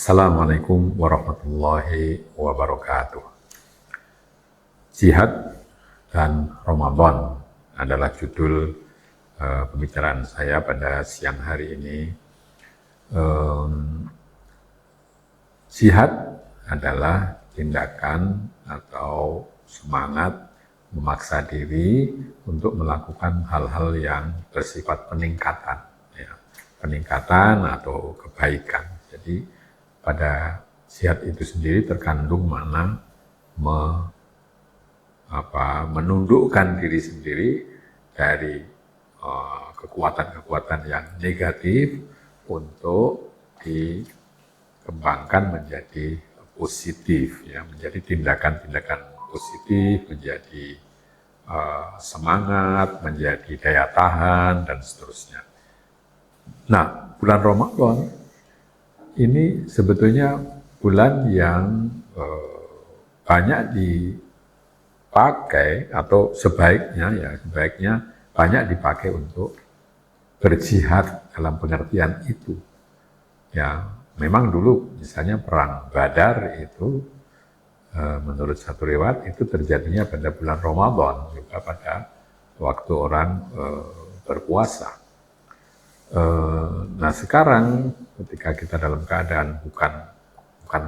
Assalamualaikum warahmatullahi wabarakatuh. Jihad dan Ramadan adalah judul pembicaraan saya pada siang hari ini. Jihad adalah tindakan atau semangat memaksa diri untuk melakukan hal-hal yang bersifat peningkatan, ya, peningkatan atau kebaikan. Jadi pada jihad itu sendiri terkandung makna menundukkan diri sendiri dari kekuatan-kekuatan yang negatif untuk dikembangkan menjadi positif, ya, menjadi tindakan-tindakan positif, menjadi semangat, menjadi daya tahan, dan seterusnya. Nah, bulan Ramadan ini sebetulnya bulan yang banyak dipakai atau sebaiknya banyak dipakai untuk berjihad dalam pengertian itu. Ya, memang dulu misalnya perang Badar itu menurut satu riwayat itu terjadinya pada bulan Ramadan, juga pada waktu orang berpuasa. Nah sekarang ketika kita dalam keadaan bukan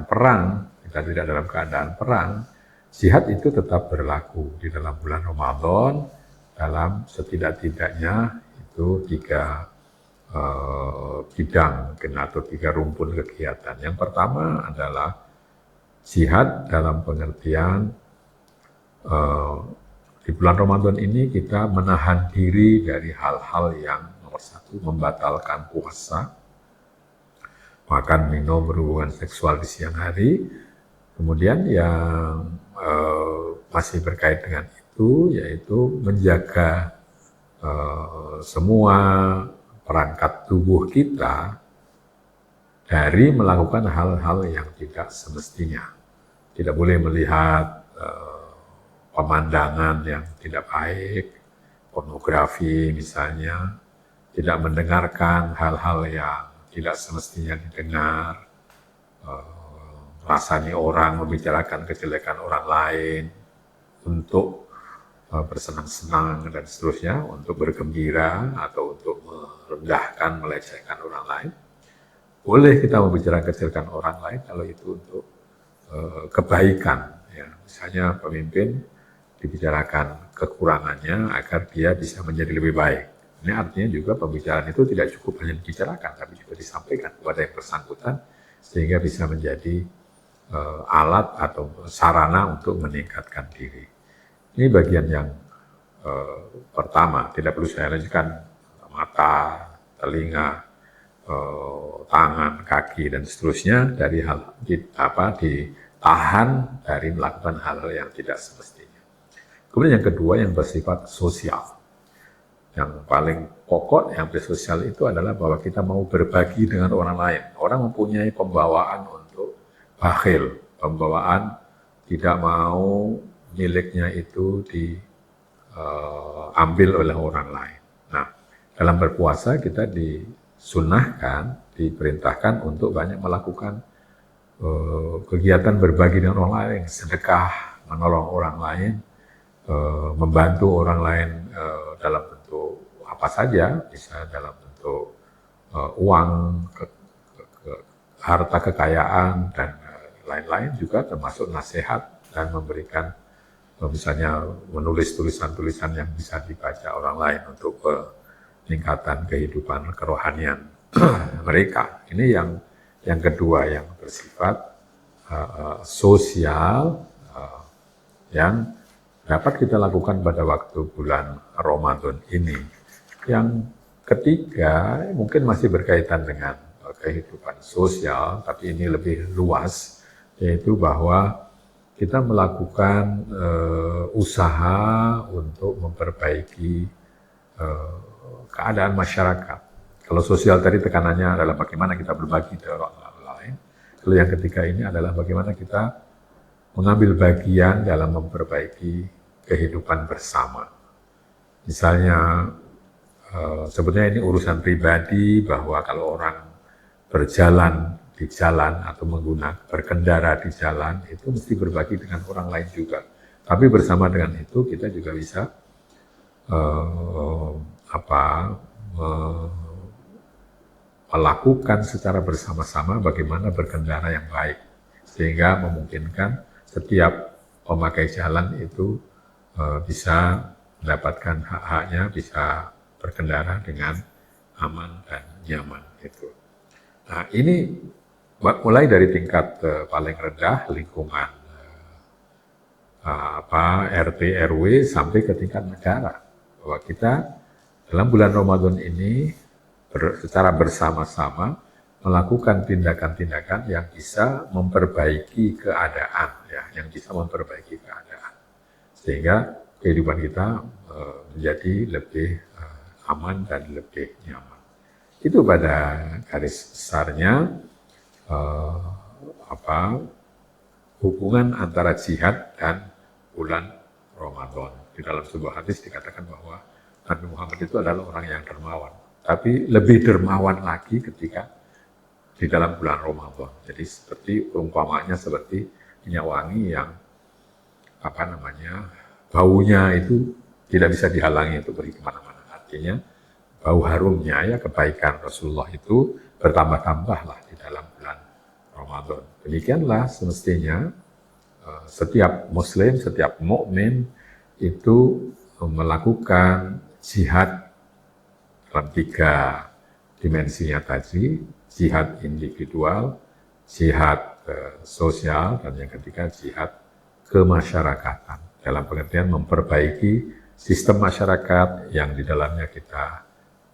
perang, kita tidak dalam keadaan perang, jihad itu tetap berlaku di dalam bulan Ramadan dalam setidak-tidaknya itu 3 bidang atau 3 rumpun kegiatan. Yang pertama adalah jihad dalam pengertian di bulan Ramadan ini kita menahan diri dari hal-hal yang nomor 1 membatalkan puasa, makan, minum, berhubungan seksual di siang hari. Kemudian yang masih berkait dengan itu yaitu menjaga semua perangkat tubuh kita dari melakukan hal-hal yang tidak semestinya. Tidak boleh melihat pemandangan yang tidak baik, pornografi misalnya, tidak mendengarkan hal-hal yang tidak semestinya didengar, rasanya orang membicarakan kejelekan orang lain untuk bersenang-senang dan seterusnya, untuk bergembira atau untuk merendahkan, melecehkan orang lain. Boleh kita membicarakan kejelekan orang lain kalau itu untuk kebaikan. Ya. Misalnya pemimpin dibicarakan kekurangannya agar dia bisa menjadi lebih baik. Ini artinya juga pembicaraan itu tidak cukup hanya dibicarakan, tapi juga disampaikan kepada yang bersangkutan sehingga bisa menjadi alat atau sarana untuk meningkatkan diri. Ini bagian yang pertama, tidak perlu saya lanjutkan mata, telinga, tangan, kaki, dan seterusnya dari hal ditahan dari melakukan hal-hal yang tidak semestinya. Kemudian yang kedua yang bersifat sosial. Yang paling pokok yang bersosial itu adalah bahwa kita mau berbagi dengan orang lain. Orang mempunyai pembawaan untuk bakhil, pembawaan tidak mau miliknya itu diambil oleh orang lain. Nah, dalam berpuasa kita disunahkan, diperintahkan untuk banyak melakukan kegiatan berbagi dengan orang lain, sedekah, menolong orang lain, membantu orang lain dalam bentuk apa saja, bisa dalam bentuk uang, harta kekayaan, dan lain-lain juga termasuk nasihat dan memberikan misalnya menulis tulisan-tulisan yang bisa dibaca orang lain untuk peningkatan kehidupan kerohanian mereka. Ini yang kedua yang bersifat sosial yang dapat kita lakukan pada waktu bulan Ramadan ini. Yang ketiga mungkin masih berkaitan dengan kehidupan sosial, tapi ini lebih luas, yaitu bahwa kita melakukan usaha untuk memperbaiki keadaan masyarakat. Kalau sosial tadi tekanannya adalah bagaimana kita berbagi dengan orang lain. Kalau yang ketiga ini adalah bagaimana kita mengambil bagian dalam memperbaiki kehidupan bersama. Misalnya, sebetulnya ini urusan pribadi bahwa kalau orang berjalan di jalan atau berkendara di jalan itu mesti berbagi dengan orang lain juga. Tapi bersama dengan itu kita juga bisa melakukan secara bersama-sama bagaimana berkendara yang baik, sehingga memungkinkan setiap pemakai jalan itu bisa mendapatkan hak-haknya, bisa berkendara dengan aman dan nyaman. Gitu. Nah, ini mulai dari tingkat paling rendah lingkungan RT RW sampai ke tingkat negara, bahwa kita dalam bulan Ramadan ini secara bersama-sama melakukan tindakan-tindakan yang bisa memperbaiki keadaan, ya, yang bisa memperbaiki keadaan, sehingga kehidupan kita menjadi lebih aman dan lebih nyaman. Itu pada garis besarnya hubungan antara jihad dan bulan Ramadan. Di dalam sebuah hadis dikatakan bahwa Nabi Muhammad itu adalah orang yang dermawan, tapi lebih dermawan lagi ketika di dalam bulan Ramadan. Jadi seperti umpamanya seperti minyak wangi yang baunya itu tidak bisa dihalangi untuk pergi kemana-mana. Artinya bau harumnya, ya, kebaikan Rasulullah itu bertambah-tambahlah di dalam bulan Ramadan. Demikianlah semestinya setiap muslim, setiap mukmin itu melakukan jihad dalam 3 dimensinya tadi, jihad individual, jihad sosial, dan yang ketiga jihad kemasyarakatan, dalam pengertian memperbaiki sistem masyarakat yang di dalamnya kita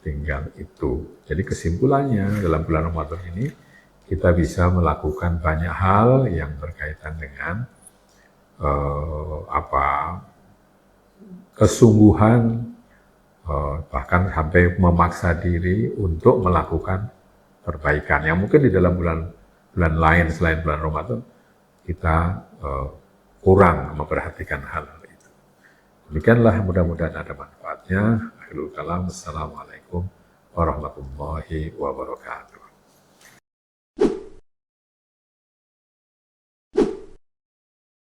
tinggal itu. Jadi kesimpulannya dalam bulan Ramadan ini kita bisa melakukan banyak hal yang berkaitan dengan kesungguhan, bahkan sampai memaksa diri untuk melakukan perbaikan yang mungkin di dalam bulan lain selain bulan Ramadan kita kurang memperhatikan hal itu. Demikianlah, mudah-mudahan ada manfaatnya. Akhirul kalam, assalamualaikum warahmatullahi wabarakatuh.